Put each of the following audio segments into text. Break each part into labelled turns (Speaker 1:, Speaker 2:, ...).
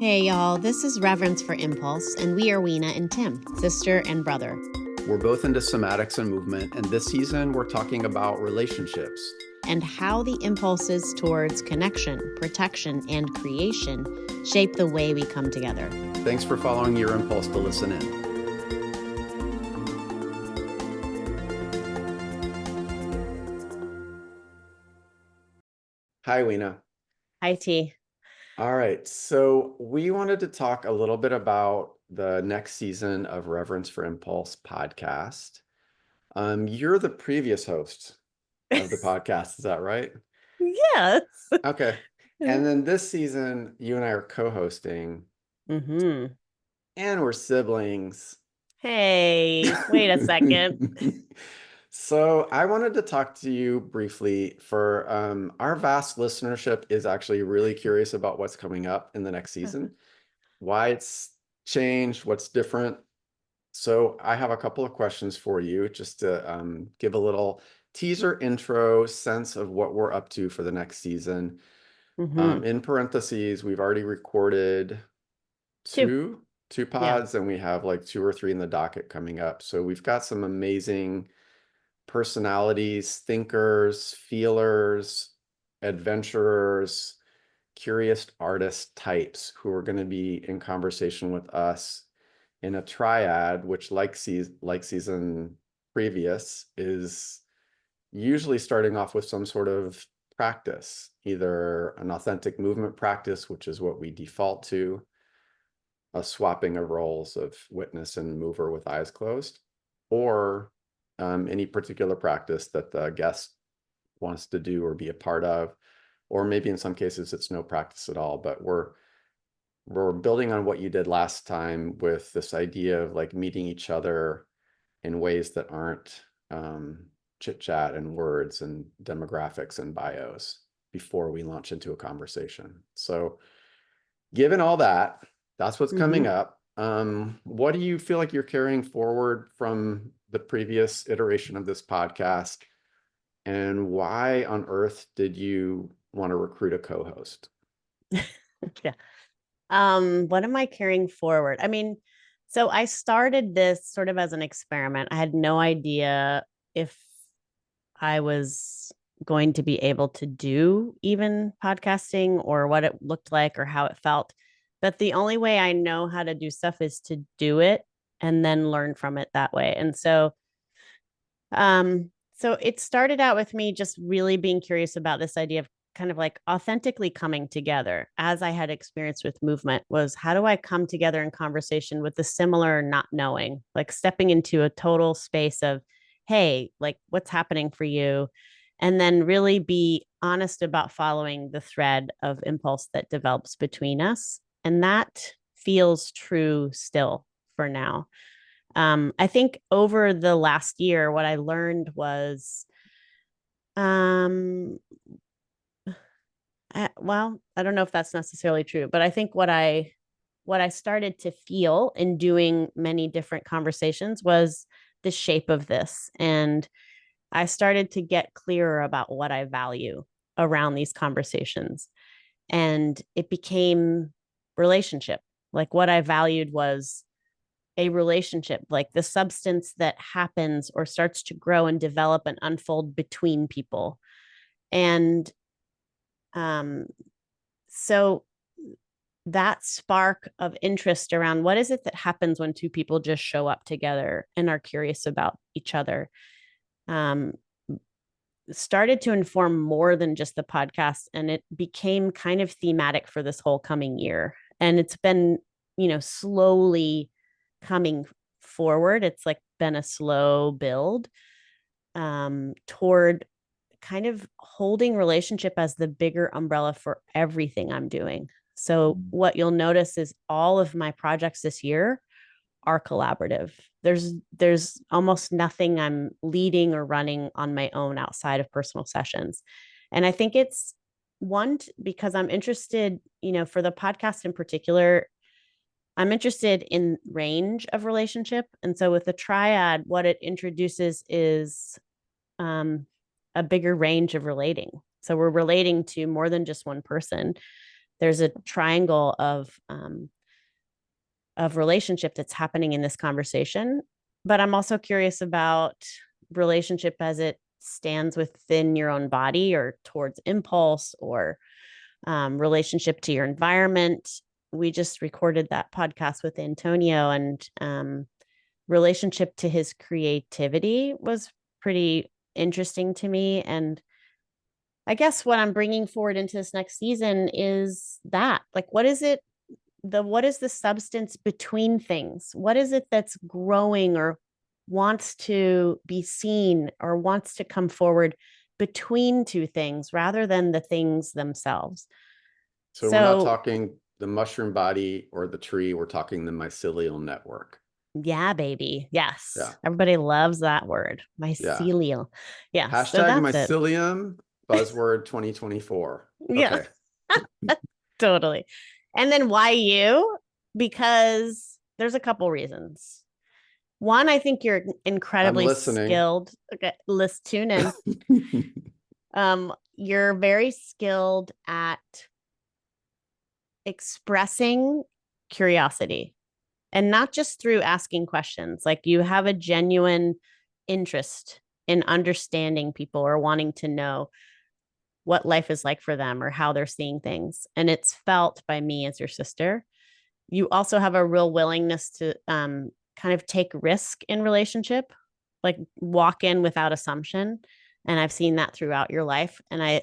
Speaker 1: Hey y'all, this is Reverence for Impulse, and we are Weena and Tim, sister and brother.
Speaker 2: We're both into somatics and movement, and this season we're talking about relationships.
Speaker 1: And how the impulses towards connection, protection, and creation shape the way we come together.
Speaker 2: Thanks for following your impulse to listen in. Hi, Weena.
Speaker 1: Hi, T.
Speaker 2: All right, so we wanted to talk a little bit about the next season of Reverence for Impulse podcast. You're the previous host of the podcast, is that right?
Speaker 1: Yes.
Speaker 2: Okay. And then this season, you and I are co-hosting,
Speaker 1: Mm-hmm.
Speaker 2: and we're siblings.
Speaker 1: Hey, wait a second.
Speaker 2: So I wanted to talk to you briefly for our vast listenership is actually really curious about what's coming up in the next season, why it's changed, what's different. So I have a couple of questions for you just to give a little teaser intro sense of what we're up to for the next season.
Speaker 1: Mm-hmm.
Speaker 2: In parentheses, we've already recorded two
Speaker 1: Yeah.
Speaker 2: pods, and we have like 2 or 3 in the docket coming up. So we've got some amazing personalities, thinkers, feelers, adventurers, curious artist types who are going to be in conversation with us in a triad, which like season previous is usually starting off with some sort of practice, either an authentic movement practice, which is what we default to, a swapping of roles of witness and mover with eyes closed, or any particular practice that the guest wants to do or be a part of, or maybe in some cases it's no practice at all. But we're building on what you did last time with this idea of like meeting each other in ways that aren't chit chat and words and demographics and bios before we launch into a conversation. So given all that, that's what's coming up. What do you feel like you're carrying forward from the previous iteration of this podcast? And why on earth did you want to recruit a co-host?
Speaker 1: Yeah. What am I carrying forward? I mean, so I started this sort of as an experiment. I had no idea if I was going to be able to do even podcasting or what it looked like or how it felt. But the only way I know how to do stuff is to do it and then learn from it that way. And so it started out with me just really being curious about this idea of kind of like authentically coming together, as I had experienced with movement, was how do I come together in conversation with the similar not knowing, like stepping into a total space of, hey, like what's happening for you? And then really be honest about following the thread of impulse that develops between us. And that feels true still for now. I think over the last year, what I learned was, um, well, I don't know if that's necessarily true, but I think what I started to feel in doing many different conversations was the shape of this, and I started to get clearer about what I value around these conversations, and it became relationship. Like what I valued was a relationship, like the substance that happens or starts to grow and develop and unfold between people. And um, so that spark of interest around what is it that happens when two people just show up together and are curious about each other um, started to inform more than just the podcast, and it became kind of thematic for this whole coming year. And it's been, slowly coming forward. It's like been a slow build toward kind of holding relationship as the bigger umbrella for everything I'm doing. So what you'll notice is all of my projects this year are collaborative. There's almost nothing I'm leading or running on my own outside of personal sessions. And I think it's one because I'm interested, for the podcast in particular, I'm interested in range of relationship. And so with the triad, what it introduces is a bigger range of relating. So we're relating to more than just one person. there's a triangle of relationship that's happening in this conversation. But I'm also curious about relationship as it stands within your own body or towards impulse or relationship to your environment. We just recorded that podcast with Antonio, and relationship to his creativity was pretty interesting to me. And I guess what I'm bringing forward into this next season is that, like, what is the substance between things? What is it that's growing or wants to be seen or wants to come forward between two things rather than the things themselves?
Speaker 2: So we're not
Speaker 1: So,
Speaker 2: talking the mushroom body or the tree, we're talking the mycelial network.
Speaker 1: yeah, baby.
Speaker 2: Yeah.
Speaker 1: Yes. Everybody loves that word,
Speaker 2: Yeah.
Speaker 1: mycelial. Yeah. So
Speaker 2: Hashtag
Speaker 1: that's it.
Speaker 2: mycelium buzzword 2024.
Speaker 1: Yeah,
Speaker 2: Okay.
Speaker 1: totally. And then why you? Because there's a couple reasons. One, I think you're
Speaker 2: I'm
Speaker 1: incredibly
Speaker 2: listening.
Speaker 1: skilled. Okay, let's tune in. You're very skilled at expressing curiosity, and not just through asking questions. Like, you have a genuine interest in understanding people or wanting to know what life is like for them or how they're seeing things. And it's felt by me as your sister. You also have a real willingness to kind of take risk in relationship, like walk in without assumption. And I've seen that throughout your life. And I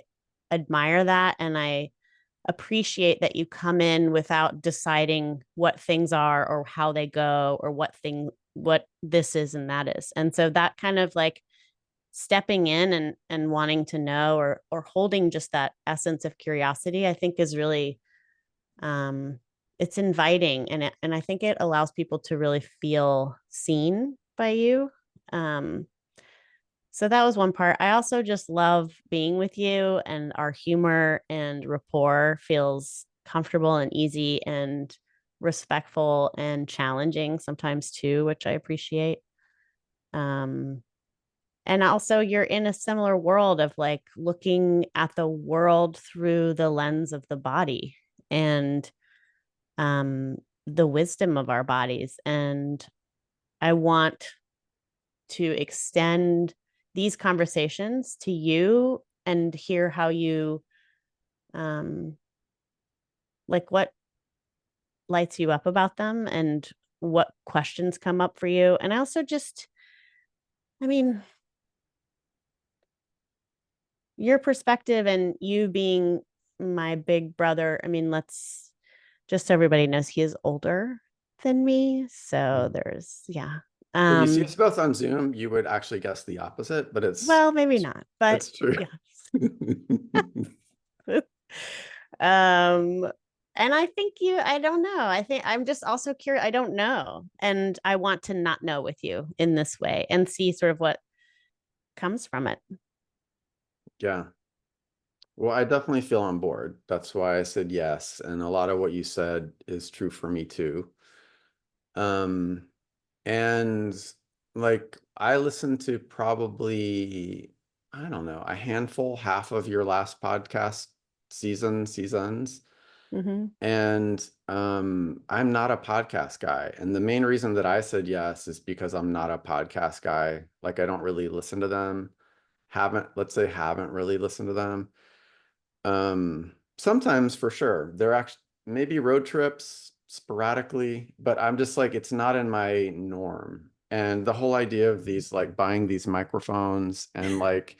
Speaker 1: admire that. And I appreciate that you come in without deciding what things are or how they go or what this is and that is. And so that kind of like stepping in and wanting to know or holding just that essence of curiosity, I think is really um it's inviting, and I think it allows people to really feel seen by you. So that was one part. I also just love being with you, and our humor and rapport feels comfortable and easy and respectful and challenging sometimes too, which I appreciate. Um, and also, you're in a similar world of like looking at the world through the lens of the body and um, the wisdom of our bodies. And I want to extend these conversations to you and hear how you um like what lights you up about them and what questions come up for you. And I also just, I mean, your perspective and you being my big brother, I mean, let's just so everybody knows he is older than me, so
Speaker 2: Mhm.
Speaker 1: there's yeah.
Speaker 2: If you see
Speaker 1: um
Speaker 2: us both on Zoom, you would actually guess the opposite, but
Speaker 1: well, maybe not, but
Speaker 2: it's true.
Speaker 1: yeah. um and I think I don't know, I think I'm just also curious. I don't know, and I want to not know with you in this way and see sort of what comes from it.
Speaker 2: Yeah. Well, I definitely feel on board. That's why I said yes. And a lot of what you said is true for me too. Um, and like I listened to probably, I don't know, a handful, half of your last podcast seasons.
Speaker 1: Mm-hmm.
Speaker 2: And I'm not a podcast guy. And the main reason that I said yes is because I'm not a podcast guy. Like I don't really listen to them. Let's say haven't really listened to them. Sometimes for sure. They're actually maybe road trips sporadically, but I'm just like, it's not in my norm. And the whole idea of these like buying these microphones and like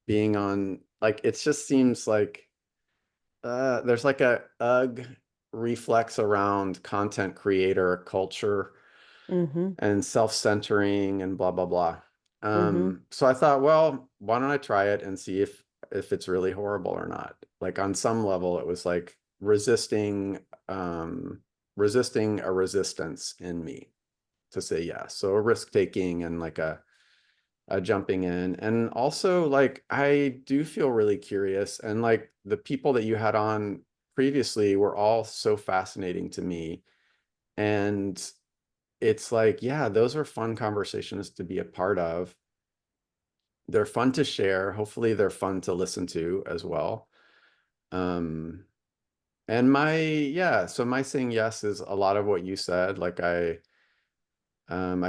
Speaker 2: being on like it just seems like there's like a ugh reflex around content creator culture
Speaker 1: Mm-hmm.
Speaker 2: and self-centering and blah blah blah.
Speaker 1: Mm-hmm.
Speaker 2: So I thought, well, why don't I try it and see if it's really horrible or not? Like on some level, it was like resisting a resistance in me to say yes. So a risk taking and like a jumping in. And also like I do feel really curious. And like the people that you had on previously were all so fascinating to me. And it's like, yeah, those are fun conversations to be a part of. They're fun to share. Hopefully they're fun to listen to as well. Um, And so my saying yes is a lot of what you said. Like I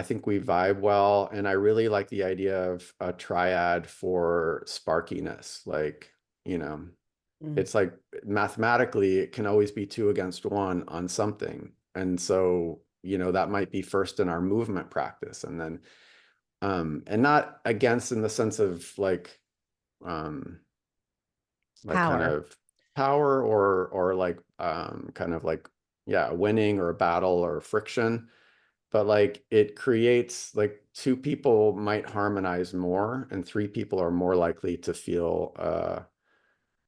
Speaker 2: think we vibe well, and I really like the idea of a triad for sparkiness. Like, you know,
Speaker 1: Mm.
Speaker 2: it's like mathematically it can always be two against one on something. And so, that might be first in our movement practice, and then and not against in the sense of um kind
Speaker 1: Power.
Speaker 2: of power or like kind of like yeah, winning or a battle or friction, but like it creates like two people might harmonize more and three people are more likely to feel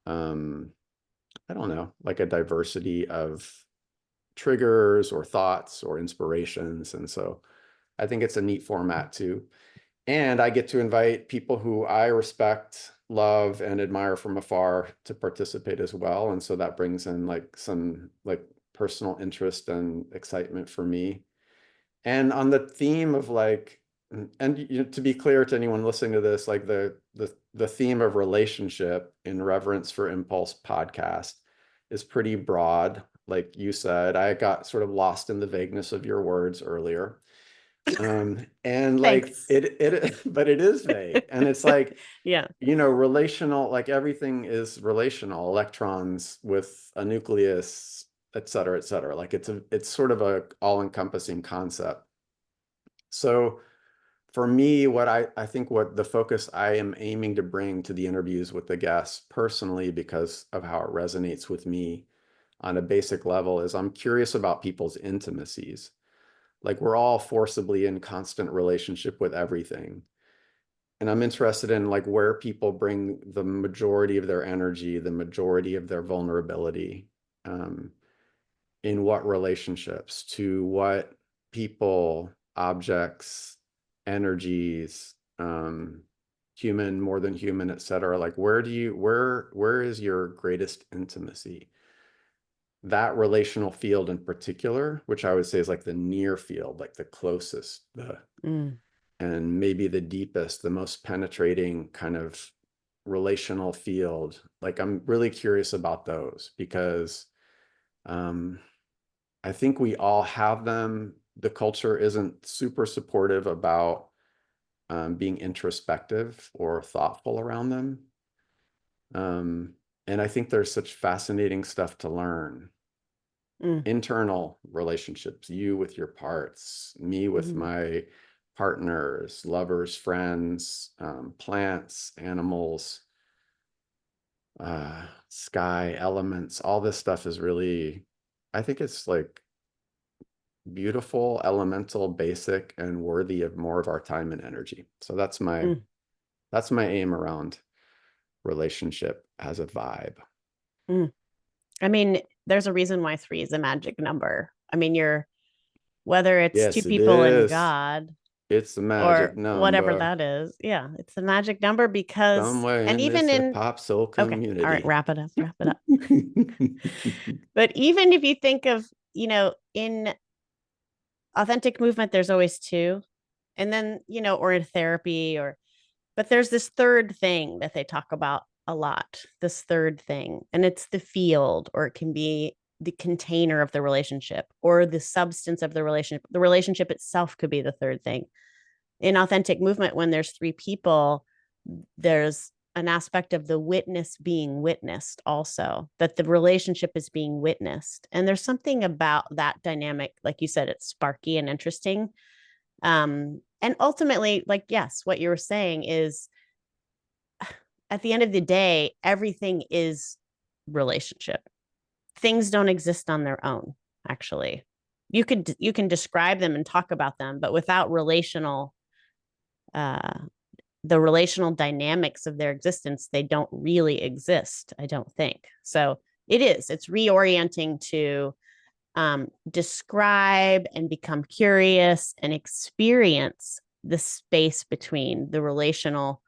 Speaker 2: um I don't know, like a diversity of triggers or thoughts or inspirations. And so I think it's a neat format too. And I get to invite people who I respect, love, and admire from afar to participate as well. And so that brings in like some like personal interest and excitement for me. And on the theme of like, and to be clear to anyone listening to this, like the theme of relationship in Reverence for Impulse podcast is pretty broad. Like you said, I got sort of lost in the vagueness of your words earlier. And like
Speaker 1: Thanks.
Speaker 2: but it is vague. And it's like,
Speaker 1: Yeah.
Speaker 2: relational, like everything is relational, electrons with a nucleus, et cetera, et cetera. Like it's sort of a all-encompassing concept. So for me, I think what the focus I am aiming to bring to the interviews with the guests personally, because of how it resonates with me on a basic level, is I'm curious about people's intimacies. Like we're all forcibly in constant relationship with everything. And I'm interested in like where people bring the majority of their energy, the majority of their vulnerability, um, in what relationships, to what people, objects, energies, human, more than human, et cetera. Like where is your greatest intimacy? That relational field in particular, which I would say is like the near field, like the closest,
Speaker 1: Mm.
Speaker 2: and maybe the deepest, the most penetrating kind of relational field. Like I'm really curious about those because um, I think we all have them. The culture isn't super supportive about being introspective or thoughtful around them. Um, and I think there's such fascinating stuff to learn.
Speaker 1: Mm.
Speaker 2: Internal relationships, you with your parts, me with
Speaker 1: Mm.
Speaker 2: my partners, lovers, friends, plants, animals, sky, elements, all this stuff is really, I think it's like beautiful, elemental, basic, and worthy of more of our time and energy. So
Speaker 1: Mm.
Speaker 2: that's my aim around relationship as a vibe.
Speaker 1: Mm. I mean, there's a reason why three is a magic number. I mean, whether it's two
Speaker 2: Yes, it
Speaker 1: people and
Speaker 2: is.
Speaker 1: God
Speaker 2: It's a
Speaker 1: or
Speaker 2: magic
Speaker 1: whatever
Speaker 2: number.
Speaker 1: that is. Yeah, it's a magic number because,
Speaker 2: Somewhere
Speaker 1: and
Speaker 2: in
Speaker 1: even
Speaker 2: this hip
Speaker 1: in,
Speaker 2: hop soul
Speaker 1: okay, all right,
Speaker 2: community.
Speaker 1: wrap it up, wrap it up. But even if you think of, in authentic movement, there's always two. And then, or in therapy but there's this third thing that they talk about a lot, this third thing, and it's the field, or it can be the container of the relationship or the substance of the relationship. The relationship itself could be the third thing. In authentic movement, when there's three people, there's an aspect of the witness being witnessed also, that the relationship is being witnessed. And there's something about that dynamic, like you said, it's sparky and interesting. And ultimately, like, yes, what you were saying is at the end of the day, everything is relationship. Things don't exist on their own, actually. You can describe them and talk about them, but without uh the relational dynamics of their existence, they don't really exist, I don't think. So it's reorienting to describe and become curious and experience the space between the relational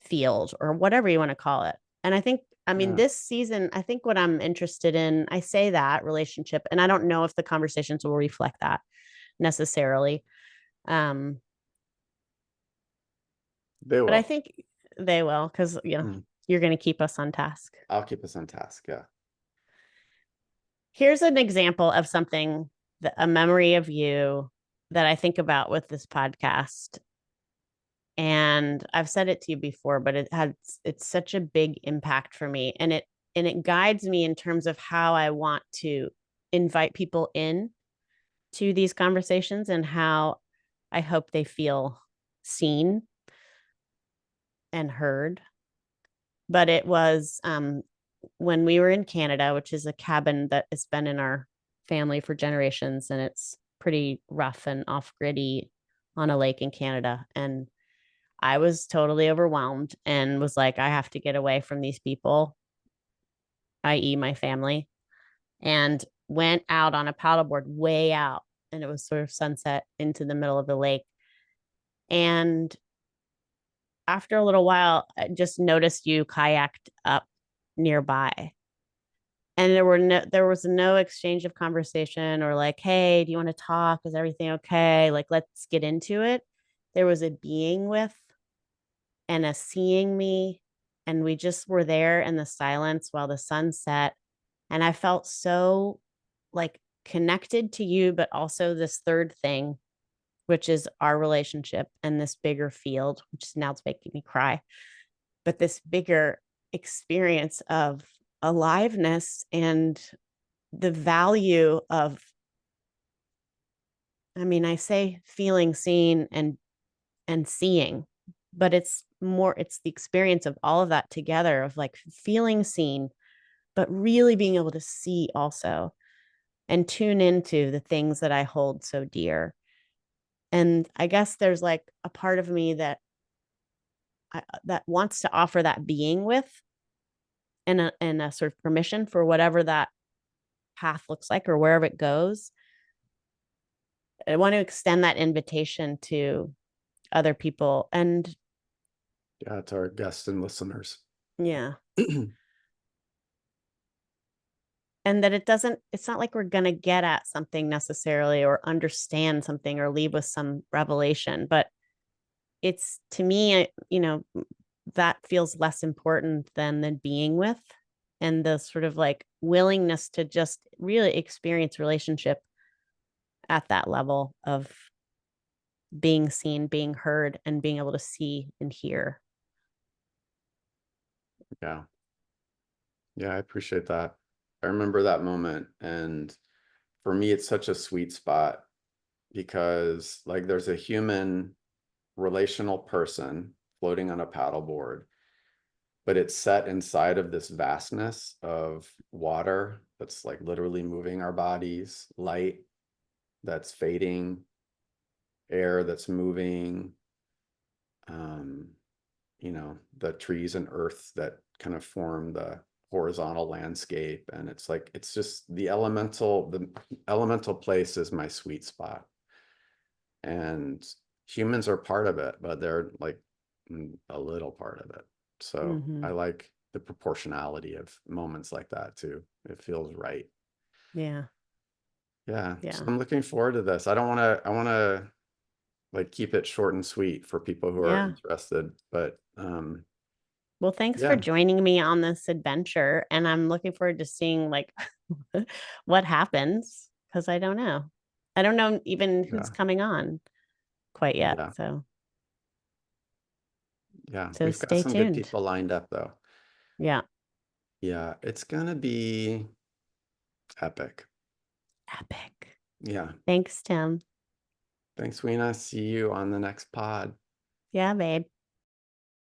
Speaker 1: field or whatever you want to call it. And I think, I mean,
Speaker 2: Yeah,
Speaker 1: this season, I think what I'm interested in, I say that relationship, and I don't know if the conversations will reflect that necessarily. Um,
Speaker 2: they
Speaker 1: but I
Speaker 2: will.
Speaker 1: think they will, because,
Speaker 2: Mm.
Speaker 1: you're going to keep us on task.
Speaker 2: I'll keep us on task. Yeah.
Speaker 1: Here's an example of something that a memory of you that I think about with this podcast. And I've said it to you before, but it's such a big impact for me. And it guides me in terms of how I want to invite people in to these conversations and how I hope they feel seen and heard. But it was when we were in Canada, which is a cabin that has been in our family for generations, and it's pretty rough and off griddy on a lake in Canada. And I was totally overwhelmed and was like, I have to get away from these people, i.e., my family, and went out on a paddleboard way out. And it was sort of sunset into the middle of the lake. And after a little while, I just noticed you kayaked up nearby. And there was no exchange of conversation or like, hey, do you want to talk? Is everything okay? Like, let's get into it. There was a being with and a seeing me. And we just were there in the silence while the sun set. And I felt so like connected to you, but also this third thing, which is our relationship and this bigger field, which is now it's making me cry, but this bigger experience of aliveness and the value of, I mean, I say feeling seen and seeing, but it's the experience of all of that together of like feeling seen, but really being able to see also and tune into the things that I hold so dear. And I guess there's like a part of me that wants to offer that being with and a sort of permission for whatever that path looks like or wherever it goes. I want to extend that invitation to other people. And
Speaker 2: Yeah, to our guests and listeners.
Speaker 1: yeah. And that it's not like we're going to get at something necessarily or understand something or leave with some revelation, but it's to me, that feels less important than the being with and the sort of like willingness to just really experience relationship at that level of being seen, being heard, and being able to see and hear.
Speaker 2: Yeah. Yeah, I appreciate that. I remember that moment. And for me, it's such a sweet spot because like there's a human relational person floating on a paddleboard, but it's set inside of this vastness of water that's like literally moving our bodies, light that's fading, air that's moving, um, the trees and earth that kind of form the horizontal landscape. And it's like, it's just the elemental place is my sweet spot. And humans are part of it, but they're like a little part of it. So
Speaker 1: Mm-hmm.
Speaker 2: I like the proportionality of moments like that too. It feels right.
Speaker 1: Yeah.
Speaker 2: Yeah. So
Speaker 1: Yeah.
Speaker 2: I'm looking forward to this. I want to like keep it short and sweet for people who are
Speaker 1: Yeah.
Speaker 2: interested, but
Speaker 1: Well, thanks for
Speaker 2: yeah,
Speaker 1: joining me on this adventure. And I'm looking forward to seeing like what happens because I don't know. I don't know even who's
Speaker 2: yeah,
Speaker 1: coming on quite yet.
Speaker 2: yeah, yeah.
Speaker 1: So
Speaker 2: We've got
Speaker 1: stay
Speaker 2: some good
Speaker 1: tuned.
Speaker 2: people lined up though.
Speaker 1: Yeah.
Speaker 2: Yeah, it's gonna be epic.
Speaker 1: Epic.
Speaker 2: Yeah.
Speaker 1: Thanks, Tim.
Speaker 2: Thanks, Weena. See you on the next pod.
Speaker 1: Yeah, babe.